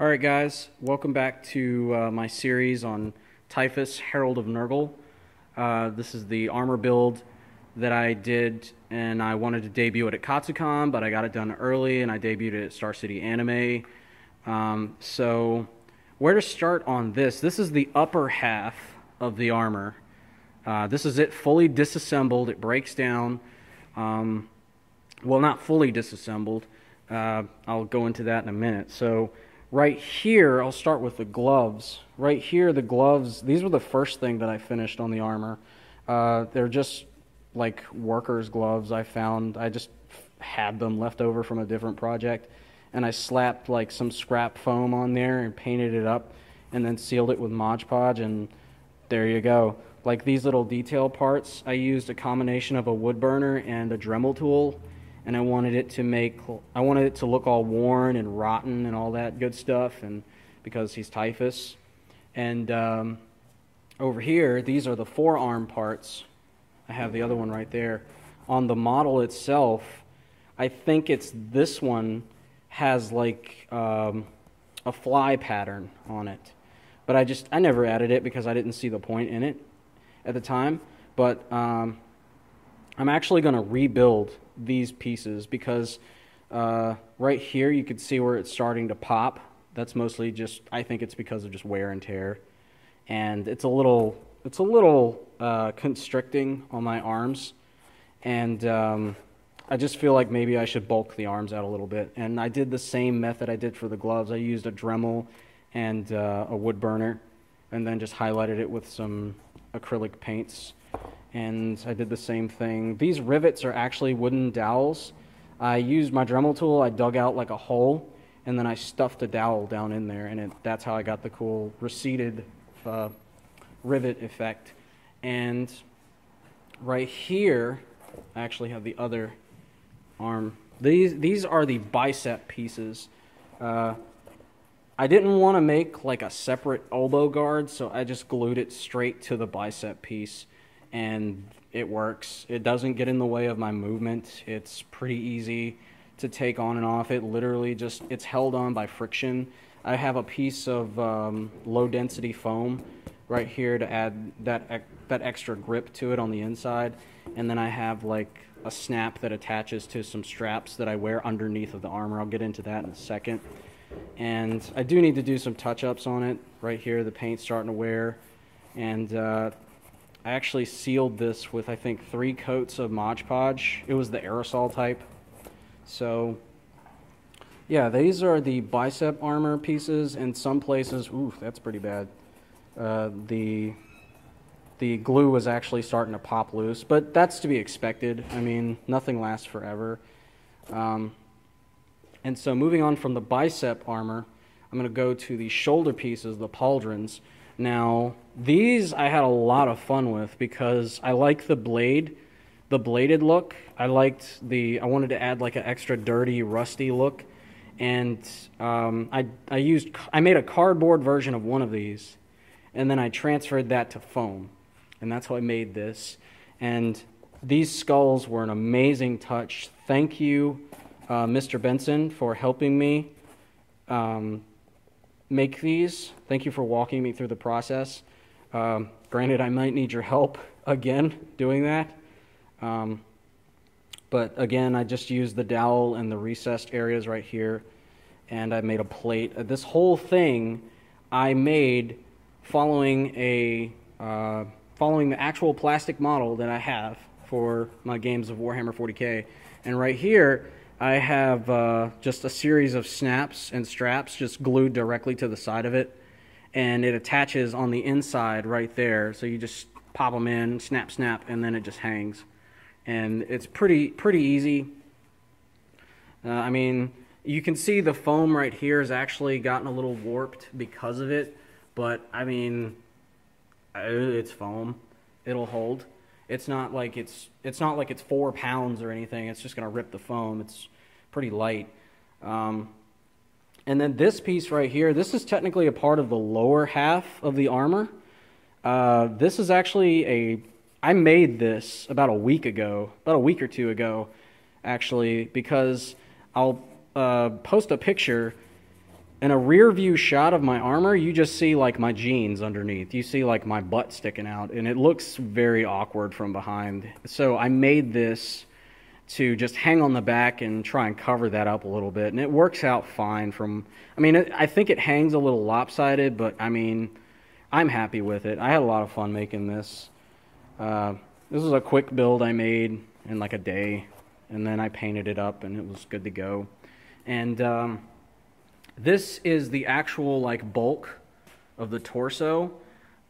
Alright guys, welcome back to my series on Typhus, Herald of Nurgle. This is the armor build that I did, and I wanted to debut it at Katsucon, but I got it done early, and I debuted it at Star City Anime. So, where to start on this? This is the upper half of the armor. This is it fully disassembled. It breaks down. Well, not fully disassembled. I'll go into that in a minute. So, right here, I'll start with the gloves. Right here, the gloves, these were the first thing that I finished on the armor. They're just like workers' gloves I found. I just had them left over from a different project. And I slapped like some scrap foam on there and painted it up and then sealed it with Mod Podge, and there you go. Like these little detail parts, I used a combination of a wood burner and a Dremel tool, and I wanted it to look all worn and rotten and all that good stuff, and because he's Typhus. And over here, these are the forearm parts. I have the other one right there. On the model itself, I think it's this one has like a fly pattern on it. But I never added it because I didn't see the point in it at the time. But I'm actually going to rebuild these pieces because right here you can see where it's starting to pop. That's mostly just, I think it's because of just wear and tear, and it's a little constricting on my arms, and I just feel like maybe I should bulk the arms out a little bit. And I did the same method I did for the gloves. I used a Dremel and a wood burner, and then just highlighted it with some acrylic paints. And I did the same thing. These rivets are actually wooden dowels. I used my Dremel tool, I dug out like a hole, and then I stuffed a dowel down in there, and that's how I got the cool receded rivet effect. And right here, I actually have the other arm. These are the bicep pieces. I didn't want to make like a separate elbow guard, so I just glued it straight to the bicep piece. And it works. It doesn't get in the way of my movement. It's pretty easy to take on and off. It literally just, it's held on by friction. I have a piece of low density foam right here to add that extra grip to it on the inside. And then I have like a snap that attaches to some straps that I wear underneath of the armor. I'll get into that in a second. And I do need to do some touch-ups on it. Right here, the paint's starting to wear. And I actually sealed this with, I think, 3 coats of Mod Podge. It was the aerosol type. So, yeah, these are the bicep armor pieces. In some places, ooh, that's pretty bad. The glue was actually starting to pop loose, but that's to be expected. I mean, nothing lasts forever. And so moving on from the bicep armor, I'm going to go to the shoulder pieces, the Pauldrons. Now, these I had a lot of fun with because I like the bladed look. I wanted to add like an extra dirty, rusty look. And I made a cardboard version of one of these, and then I transferred that to foam. And that's how I made this. And these skulls were an amazing touch. Thank you, Mr. Benson, for helping me make these. Thank you for walking me through the process. Granted, I might need your help again doing that. But again, I just used the dowel and the recessed areas right here, and I made a plate. This whole thing I made following the actual plastic model that I have for my games of Warhammer 40K. And right here, I have just a series of snaps and straps just glued directly to the side of it, and it attaches on the inside right there. So you just pop them in, snap, snap, and then it just hangs. And it's pretty easy. I mean, you can see the foam right here has actually gotten a little warped because of it, but I mean, it's foam. It'll hold. It's not like it's 4 pounds or anything. It's just gonna rip the foam. It's pretty light. And then this piece right here, this is technically a part of the lower half of the armor. This is actually I made this about a week or 2 ago, actually, because I'll post a picture in a rear view shot of my armor, you just see like my jeans underneath. You see like my butt sticking out, and it looks very awkward from behind. So I made this to just hang on the back and try and cover that up a little bit, and it works out fine. I think it hangs a little lopsided, but I mean, I'm happy with it. I had a lot of fun making this. This was a quick build I made in like a day, and then I painted it up, and it was good to go. And this is the actual like bulk of the torso.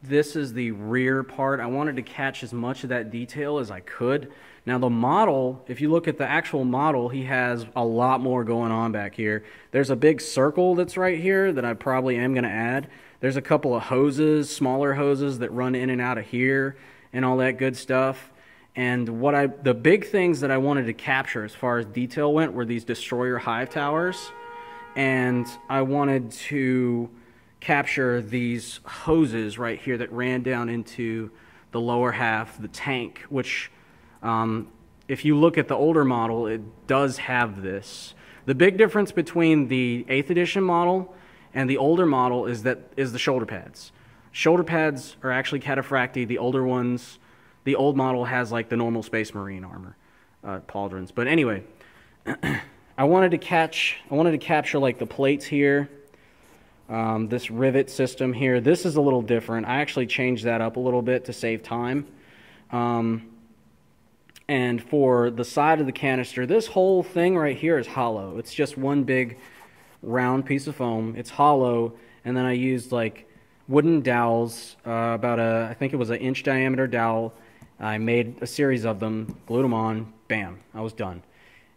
This is the rear part. I wanted to catch as much of that detail as I could. Now the model, if you look at the actual model, he has a lot more going on back here. There's a big circle that's right here that I probably am going to add. There's a couple of hoses, smaller hoses that run in and out of here and all that good stuff. And the big things that I wanted to capture as far as detail went were these destroyer hive towers. And I wanted to capture these hoses right here that ran down into the lower half, the tank, which if you look at the older model, it does have this. The big difference between the 8th edition model and the older model is the shoulder pads. Shoulder pads are actually cataphracti. The older ones, the old model has like the normal Space Marine armor, Pauldrons. But anyway, I wanted to capture like the plates here, this rivet system here. This is a little different. I actually changed that up a little bit to save time. And for the side of the canister, this whole thing right here is hollow. It's just one big round piece of foam. It's hollow, and then I used like wooden dowels, I think it was an inch diameter dowel. I made a series of them, glued them on, bam, I was done.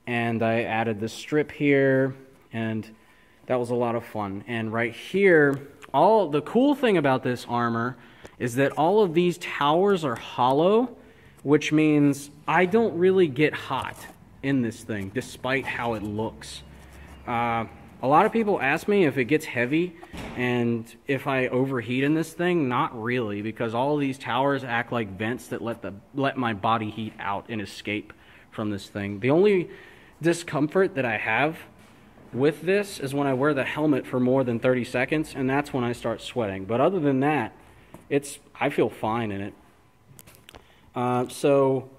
And I added this strip here, and that was a lot of fun. And right here, the cool thing about this armor is that all of these towers are hollow, which means I don't really get hot in this thing, despite how it looks. A lot of people ask me if it gets heavy and if I overheat in this thing. Not really, because all of these towers act like vents that let my body heat out and escape from this thing. The only discomfort that I have with this is when I wear the helmet for more than 30 seconds, and that's when I start sweating. But other than that, I feel fine in it. So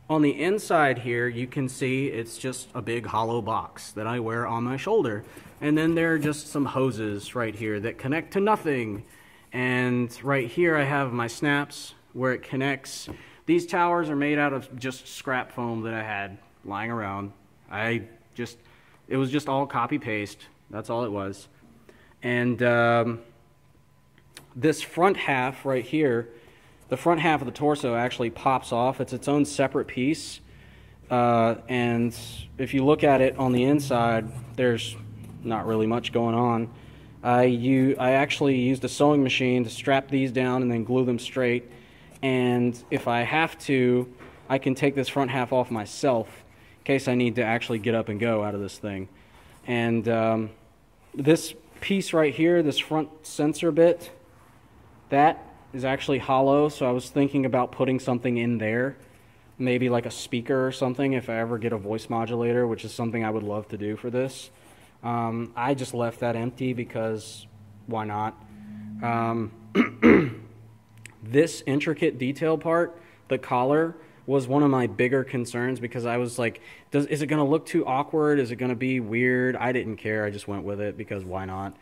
on the inside here, you can see it's just a big hollow box that I wear on my shoulder. And then there are just some hoses right here that connect to nothing. And right here I have my snaps where it connects. These towers are made out of just scrap foam that I had lying around. It was just all copy paste. That's all it was. And this front half right here, the front half of the torso actually pops off. It's its own separate piece. And if you look at it on the inside, there's not really much going on. I actually used a sewing machine to strap these down and then glue them straight. And if I have to, I can take this front half off myself in case I need to actually get up and go out of this thing. And this piece right here, this front sensor bit, that is actually hollow, so I was thinking about putting something in there, maybe like a speaker or something if I ever get a voice modulator, which is something I would love to do for this. I just left that empty because why not? This intricate detail part, the collar, was one of my bigger concerns because I was like, is it going to look too awkward? Is it going to be weird? I didn't care. I just went with it because why not?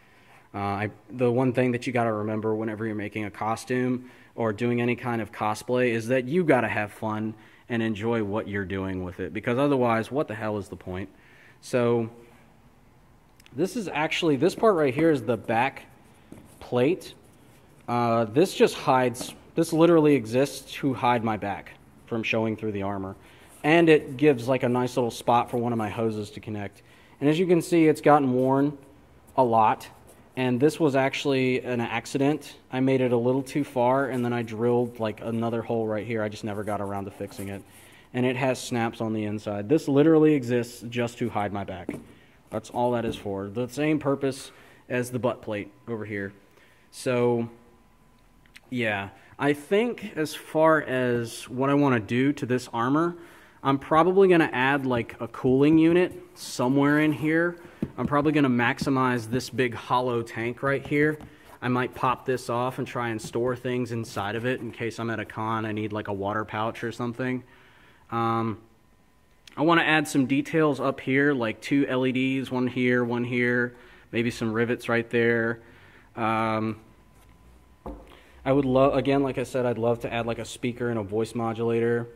The one thing that you got to remember whenever you're making a costume or doing any kind of cosplay is that you got to have fun and enjoy what you're doing with it, because otherwise, what the hell is the point? So this part right here is the back plate. This literally exists to hide my back from showing through the armor. And it gives like a nice little spot for one of my hoses to connect. And as you can see, it's gotten worn a lot. And this was actually an accident. I made it a little too far, and then I drilled like another hole right here. I just never got around to fixing it. And it has snaps on the inside. This literally exists just to hide my back. That's all that is for. The same purpose as the butt plate over here. So, yeah. I think as far as what I want to do to this armor, I'm probably going to add like a cooling unit somewhere in here. I'm probably going to maximize this big hollow tank right here. I might pop this off and try and store things inside of it in case I'm at a con. I need like a water pouch or something. I want to add some details up here, like 2 LEDs, one here, maybe some rivets right there. I would love, again, like I said, I'd love to add like a speaker and a voice modulator.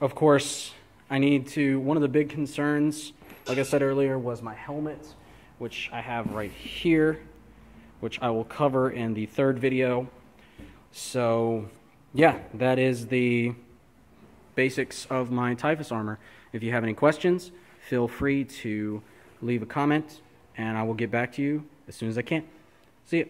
Of course, I need to, one of the big concerns, like I said earlier, was my helmet, which I have right here, which I will cover in the 3rd video. So, yeah, that is the basics of my Typhus armor. If you have any questions, feel free to leave a comment, and I will get back to you as soon as I can. See ya.